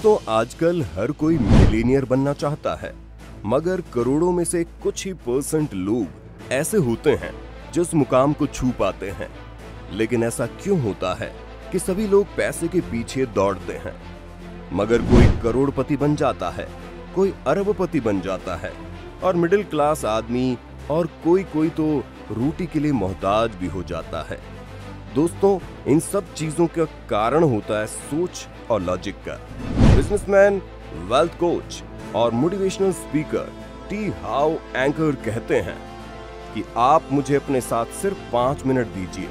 दोस्तों, आजकल हर कोई मिलीनियर बनना चाहता है, मगर करोड़ों में से कुछ ही % लोग ऐसे होते हैं जो इस मुकाम को छू पाते हैं। लेकिन ऐसा क्यों होता है कि सभी लोग पैसे के पीछे दौड़ते हैं, मगर कोई करोड़पति बन जाता है, कोई अरबपति बन जाता है और मिडिल क्लास आदमी और कोई तो रोटी के लिए मोहताज भी हो जाता है। दोस्तों, इन सब चीजों का कारण होता है सोच और लॉजिक का। बिजनेसमैन, वेल्थ कोच और motivational speaker T how anchor कहते हैं कि आप मुझे अपने साथ सिर्फ 5 मिनट दीजिए,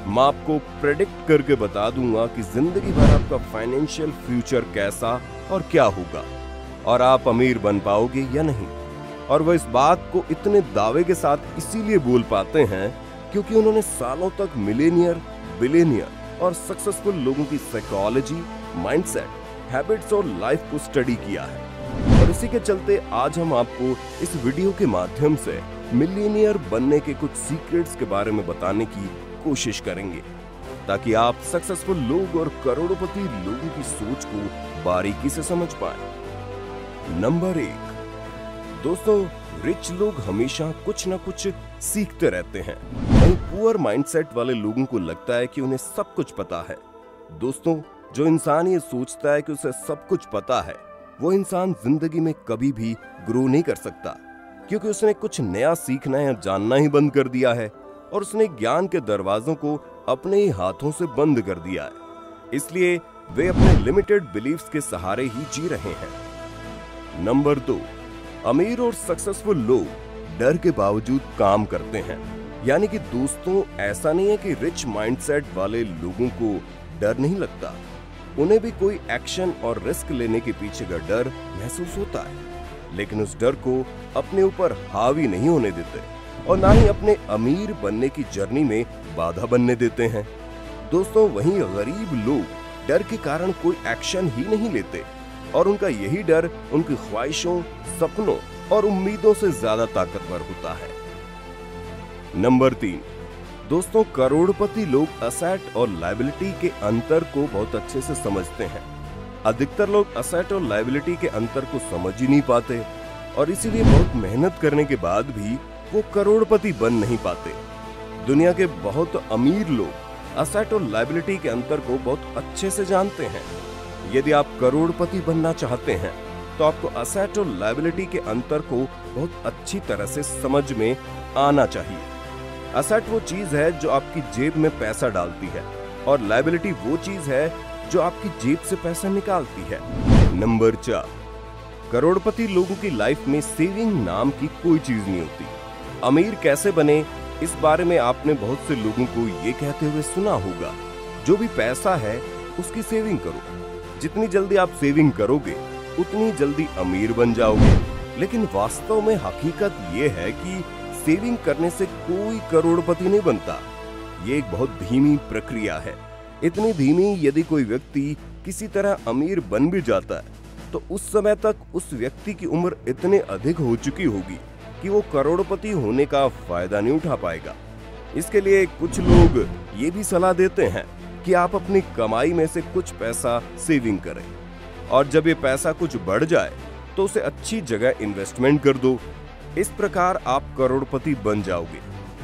मैं आपको प्रेडिक्ट करके बता दूंगा कि जिंदगी भर आपका फाइनेंशियल फ्यूचर कैसा और क्या होगा और आप अमीर बन पाओगे या नहीं। और वह इस बात को इतने दावे के साथ इसीलिए बोल पाते हैं क्योंकि उन्होंने सालों तक मिलेनियर, बिलियनियर और सक्सेसफुल लोगों की साइकोलॉजी, माइंडसेट, हैबिट्स और लाइफ को स्टडी किया है। और इसी के चलते आज हम आपको इस वीडियो के माध्यम से मिलियनियर बनने के कुछ सीक्रेट्स के बारे में बताने की कोशिश करेंगे, ताकि आप सक्सेसफुल लोग और करोड़पति लोगों की सोच को बारीकी से समझ पाएं। नंबर 1, दोस्तों, रिच लोग हमेशा कुछ ना कुछ सीखते रहते हैं, वहीं पुअर माइंडसेट वाले लोगों को लगता है कि उन्हें सब कुछ पता है। दोस्तों, जो इंसान ये सोचता है कि उसे सब कुछ पता है, वो इंसान जिंदगी में कभी भी ग्रो नहीं कर सकता, क्योंकि उसने कुछ नया सीखना या जानना ही बंद कर दिया है और उसने ज्ञान के दरवाजों को अपने ही हाथों से बंद कर दिया है। इसलिए वे अपने लिमिटेड बिलीफ्स के सहारे ही जी रहे हैं। नंबर 2, अमीर और सक्सेसफुल लोग डर के बावजूद काम करते हैं। यानी कि दोस्तों, ऐसा नहीं है कि रिच माइंडसेट वाले लोगों को डर नहीं लगता, उन्हें भी कोई एक्शन और रिस्क लेने के पीछे का डर महसूस होता है, लेकिन उस डर को अपने ऊपर हावी नहीं होने देते और ना ही अपने अमीर बनने की जर्नी में बाधा बनने देते हैं। दोस्तों, वहीं गरीब लोग डर के कारण कोई एक्शन ही नहीं लेते और उनका यही डर उनकी ख्वाहिशों, सपनों और उम्मीदों से ज्यादा ताकतवर होता है। नंबर 3, दोस्तों, करोड़पति लोग असेट और लायबिलिटी के अंतर को बहुत अच्छे से समझते हैं। अधिकतर लोग असेट और लायबिलिटी के अंतर को समझ ही नहीं पाते और इसीलिए बहुत मेहनत करने के बाद भी वो करोड़पति बन नहीं पाते। दुनिया के बहुत अमीर लोग असेट और लायबिलिटी के अंतर को बहुत अच्छे से जानते हैं। यदि आप करोड़पति बनना चाहते हैं तो आपको असेट और लायबिलिटी के अंतर को बहुत अच्छी तरह से समझ में आना चाहिए। असेट वो चीज है जो आपकी जेब में पैसा डालती है और लायबिलिटी वो चीज है जो आपकी जेब से पैसा निकालती है। नंबर 4, करोड़पति लोगों की लाइफ में सेविंग नाम की कोई चीज नहीं होती। अमीर कैसे बने, इस बारे में आपने बहुत से लोगों को ये कहते हुए सुना होगा, जो भी पैसा है उसकी सेविंग करो। जितनी जल्दी आप सेविंग करोगे उतनी जल्दी अमीर बन जाओगे। लेकिन वास्तव में हकीकत ये है कि सेविंग करने से कोई करोड़पति नहीं बनता। ये एक बहुत धीमी प्रक्रिया है, इतनी धीमी यदि कोई व्यक्ति किसी तरह अमीर बन भी जाता है तो उस समय तक उस व्यक्ति की उम्र इतने अधिक हो चुकी होगी कि वो करोड़पति होने का फायदा नहीं उठा पाएगा। इसके लिए कुछ लोग ये भी सलाह देते हैं कि आप अपनी कमाई में से कुछ पैसा सेविंग करें और जब ये पैसा कुछ बढ़ जाए तो उसे अच्छी जगह इन्वेस्टमेंट कर दो। इस प्रकार आप करोड़पति बन जाओगे।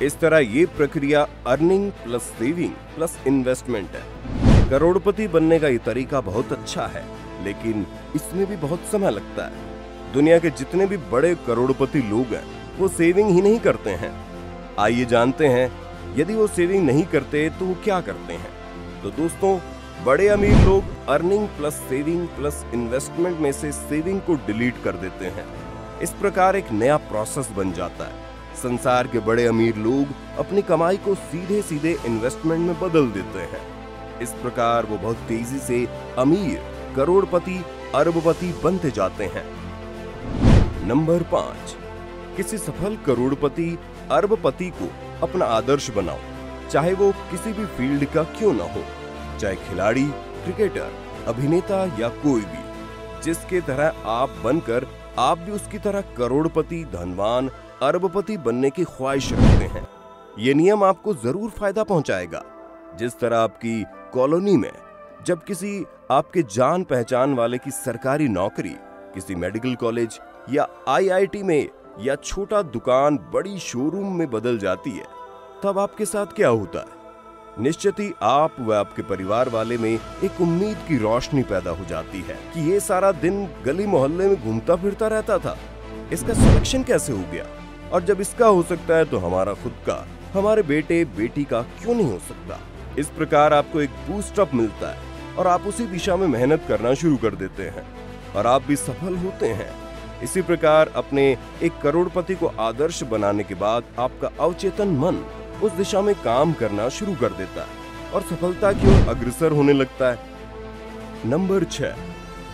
इस तरह ये प्रक्रिया earning plus saving plus investment है। करोड़पति बनने का ये तरीका बहुत अच्छा है, लेकिन इसमें भी बहुत समय लगता है। दुनिया के जितने भी बड़े करोड़पति लोग हैं वो सेविंग ही नहीं करते हैं। आइए जानते हैं, यदि वो सेविंग नहीं करते तो वो क्या करते हैं। तो दोस्तों, बड़े अमीर लोग earning plus saving plus investment में से सेविंग को डिलीट कर देते हैं। इस प्रकार एक नया प्रोसेस बन जाता है। संसार के बड़े अमीर लोग अपनी कमाई को सीधे सीधे इन्वेस्टमेंट में बदल देते हैं। इस प्रकार वो बहुत तेजी से अमीर, करोड़पति, अरबपति बनते जाते हैं। नंबर 5, किसी सफल करोड़पति, अरबपति को अपना आदर्श बनाओ, चाहे वो किसी भी फील्ड का क्यों ना हो, चाहे खिलाड़ी, क्रिकेटर, अभिनेता या कोई भी। जिसके तरह आप बनकर आप भी उसकी तरह करोड़पति, धनवान, अरबपति बनने की ख्वाहिश रखते हैं। ये नियम आपको जरूर फायदा पहुंचाएगा। जिस तरह आपकी कॉलोनी में जब किसी आपके जान पहचान वाले की सरकारी नौकरी किसी मेडिकल कॉलेज या आईआईटी में या छोटा दुकान बड़ी शोरूम में बदल जाती है, तब आपके साथ क्या होता है? निश्चित ही आप व आपके परिवार वाले में एक उम्मीद की रोशनी पैदा हो जाती है कि ये सारा दिन गली मोहल्ले में घूमता फिरता रहता था, इसका सिलेक्शन कैसे हो गया? और जब इसका हो सकता है तो हमारा खुद का, हमारे बेटे बेटी का क्यों नहीं हो सकता? इस प्रकार आपको एक बूस्ट अप मिलता है और आप उसी दिशा में मेहनत करना शुरू कर देते हैं और आप भी सफल होते हैं। इसी प्रकार अपने एक करोड़पति को आदर्श बनाने के बाद आपका अवचेतन मन उस दिशा में काम करना शुरू कर देता है और सफलता की ओर अग्रसर होने लगता है। नंबर 6,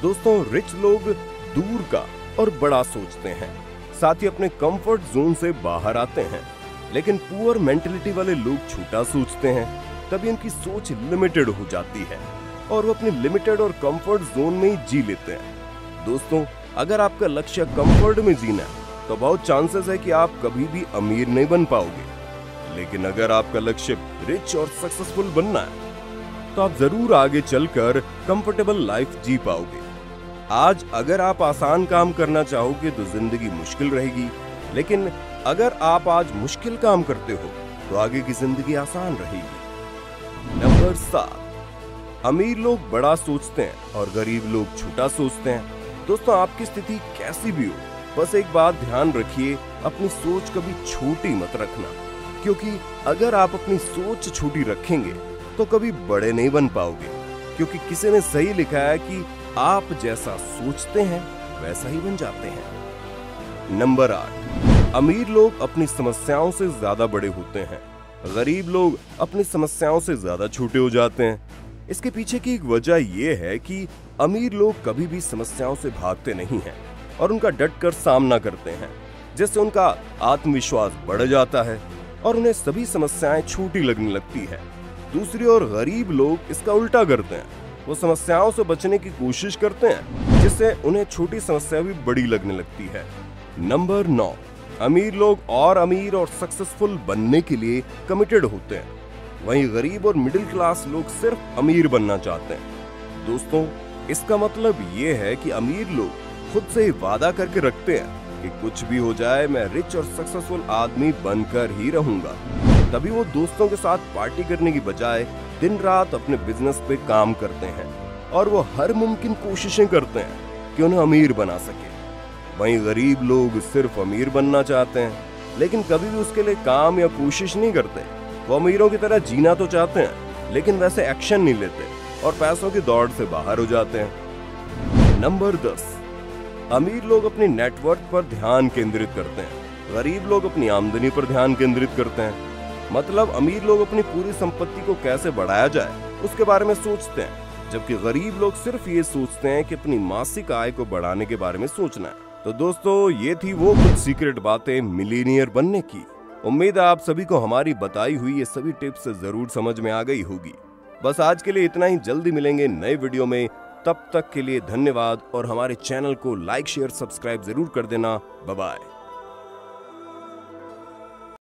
दोस्तों, रिच लोग दूर का और बड़ा सोचते हैं, साथ ही अपने कंफर्ट जोन से बाहर आते हैं। लेकिन पुअर मेंटलिटी वाले लोग छोटा सोचते हैं, तभी उनकी सोच लिमिटेड हो जाती है और वो अपनी लिमिटेड और कंफर्ट जोन में ही जी लेते हैं। दोस्तों, अगर आपका लक्ष्य कंफर्ट में जीना है तो बहुत चांसेस है कि आप कभी भी अमीर नहीं बन पाओगे। लेकिन अगर आपका लक्ष्य रिच और सक्सेसफुल बनना है तो आप जरूर आगे चलकर कंफर्टेबल लाइफ जी पाओगे। आज अगर आप आसान काम करना चाहोगे तो जिंदगी मुश्किल रहेगी, लेकिन अगर आप आज मुश्किल काम करते हो तो आगे की जिंदगी आसान रहेगी। नंबर 7, अमीर लोग बड़ा सोचते हैं और गरीब लोग छोटा सोचते हैं। दोस्तों, आपकी स्थिति कैसी भी हो, बस एक बात ध्यान रखिए, अपनी सोच कभी छोटी मत रखना, क्योंकि अगर आप अपनी सोच छोटी रखेंगे तो कभी बड़े नहीं बन पाओगे। क्योंकि किसी ने सही लिखा है कि आप जैसा सोचते हैं वैसा ही बन जाते हैं। नंबर 8, अमीर लोग अपनी समस्याओं से ज्यादा बड़े होते हैं, गरीब लोग अपनी समस्याओं से ज्यादा छोटे हो जाते हैं। इसके पीछे की एक वजह यह है कि अमीर लोग कभी भी समस्याओं से भागते नहीं हैं और उनका डटकर सामना करते हैं, जिससे उनका आत्मविश्वास बढ़ जाता है और उन्हें सभी समस्याएं छोटी लगने लगती है। दूसरी ओर गरीब लोग इसका उल्टा करते हैं, वो समस्याओं से बचने की कोशिश करते हैं, जिससे उन्हें छोटी समस्या भी बड़ी लगने लगती है। नंबर 9, अमीर लोग और अमीर और सक्सेसफुल बनने के लिए कमिटेड होते हैं, वहीं गरीब और मिडिल क्लास लोग सिर्फ अमीर बनना चाहते हैं। दोस्तों, इसका मतलब ये है कि अमीर लोग खुद से वादा करके रखते हैं कि कुछ भी हो जाए मैं रिच और सक्सेसफुल आदमी बनकर ही रहूंगा। तभी वो दोस्तों के साथ पार्टी करने की बजाय दिन रात अपने बिजनेस पे काम करते हैं और वो हर मुमकिन कोशिशें करते हैं कि उन्हें अमीर बना सके। वहीं गरीब लोग सिर्फ अमीर बनना चाहते हैं, लेकिन कभी भी उसके लिए काम या कोशिश नहीं करते। वो अमीरों की तरह जीना तो चाहते हैं, लेकिन वैसे एक्शन नहीं लेते और पैसों की दौड़ से बाहर हो जाते हैं। नंबर 10, अमीर लोग अपनी नेटवर्थ पर ध्यान केंद्रित करते हैं, गरीब लोग अपनी आमदनी पर ध्यान केंद्रित करते हैं। मतलब अमीर लोग अपनी पूरी संपत्ति को कैसे बढ़ाया जाए उसके बारे में सोचते हैं, जबकि गरीब लोग सिर्फ ये सोचते हैं कि अपनी मासिक आय को बढ़ाने के बारे में सोचना है। तो दोस्तों, ये थी वो कुछ सीक्रेट बातें मिलीनियर बनने की। उम्मीद है आप सभी को हमारी बताई हुई ये सभी टिप्स जरूर समझ में आ गई होगी। बस आज के लिए इतना ही, जल्दी मिलेंगे नए वीडियो में। तब तक के लिए धन्यवाद और हमारे चैनल को लाइक शेयर सब्सक्राइब जरूर कर देना। Bye bye.